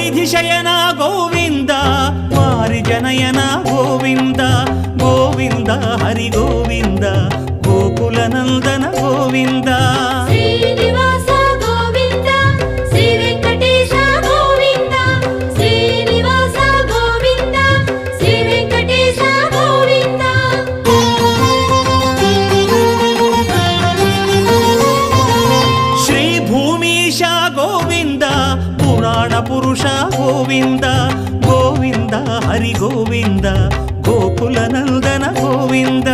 వారిధి శయన గోవింద వారి జనయన గోవింద గోవింద హరి గోవింద గోకుల నందన గోవింద శ్రీనివాస గోవింద శ్రీ వెంకటేశ గోవింద శ్రీనివాస గోవింద శ్రీ వెంకటేశ గోవింద శ్రీ భూమీశ గోవింద పురాణ పురుష గోవింద గోవింద హరి గోవింద గోకుల నందన గోవింద